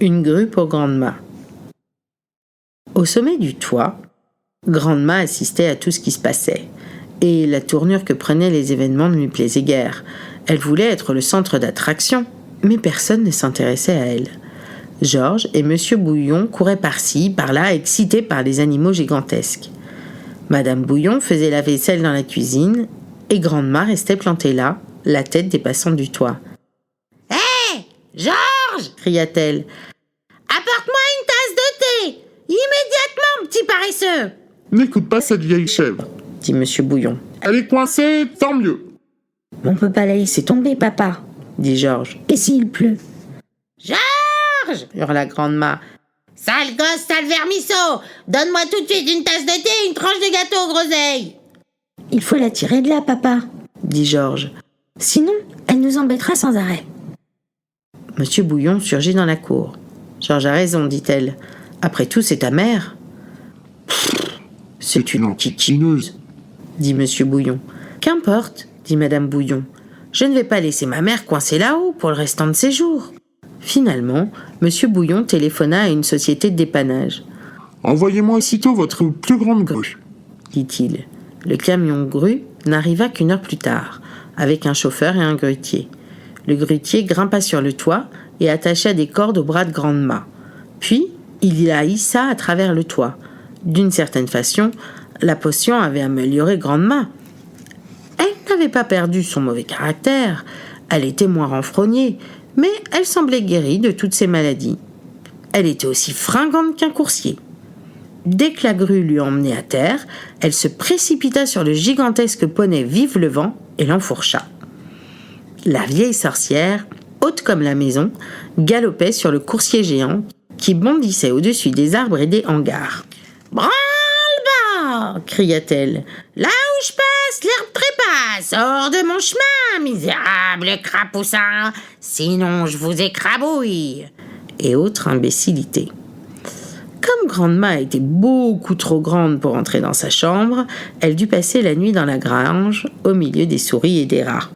Une grue pour Grand'ma. Au sommet du toit, Grand'ma assistait à tout ce qui se passait, et la tournure que prenaient les événements ne lui plaisait guère. Elle voulait être le centre d'attraction, mais personne ne s'intéressait à elle. Georges et Monsieur Bouillon couraient par-ci, par-là, excités par les animaux gigantesques. Madame Bouillon faisait la vaisselle dans la cuisine, et Grand'ma restait plantée là, la tête dépassant du toit. « Hé, Georges !» cria-t-elle. « Apporte-moi une tasse de thé, immédiatement, petit paresseux !» « N'écoute pas cette vieille chèvre, » dit Monsieur Bouillon. « Elle est coincée, tant mieux. » « On peut pas la laisser tomber, papa, » dit Georges. « Et s'il pleut ?»« Georges !» hurla Grand'ma. « Sale gosse, sale vermisseau! Donne-moi tout de suite une tasse de thé et une tranche de gâteau aux groseilles !»« Il faut la tirer de là, papa, » dit Georges. « Sinon, elle nous embêtera sans arrêt. » Monsieur Bouillon surgit dans la cour. « Georges a raison, dit-elle. Après tout, c'est ta mère. »« C'est une enquiquineuse, » dit Monsieur Bouillon. « Qu'importe, dit Madame Bouillon. Je ne vais pas laisser ma mère coincée là-haut pour le restant de ses jours. » Finalement, Monsieur Bouillon téléphona à une société de dépannage. « Envoyez-moi aussitôt votre plus grande grue, » dit-il. Le camion grue n'arriva qu'une heure plus tard, avec un chauffeur et un grutier. Le grutier grimpa sur le toit et attacha des cordes au bras de Grand'ma. Puis, il la hissa à travers le toit. D'une certaine façon, la potion avait amélioré Grand'ma. Elle n'avait pas perdu son mauvais caractère, elle était moins renfrognée, mais elle semblait guérie de toutes ses maladies. Elle était aussi fringante qu'un coursier. Dès que la grue l'eut emmenée à terre, elle se précipita sur le gigantesque poney Vive le vent et l'enfourcha. La vieille sorcière, haute comme la maison, galopait sur le coursier géant qui bondissait au-dessus des arbres et des hangars. « Branle-bas !» cria-t-elle. « Là où je passe, l'herbe trépasse. Hors de mon chemin, misérable crapoussin, sinon je vous écrabouille !» et autres imbécilités. Comme Grand'ma était beaucoup trop grande pour entrer dans sa chambre, elle dut passer la nuit dans la grange, au milieu des souris et des rats.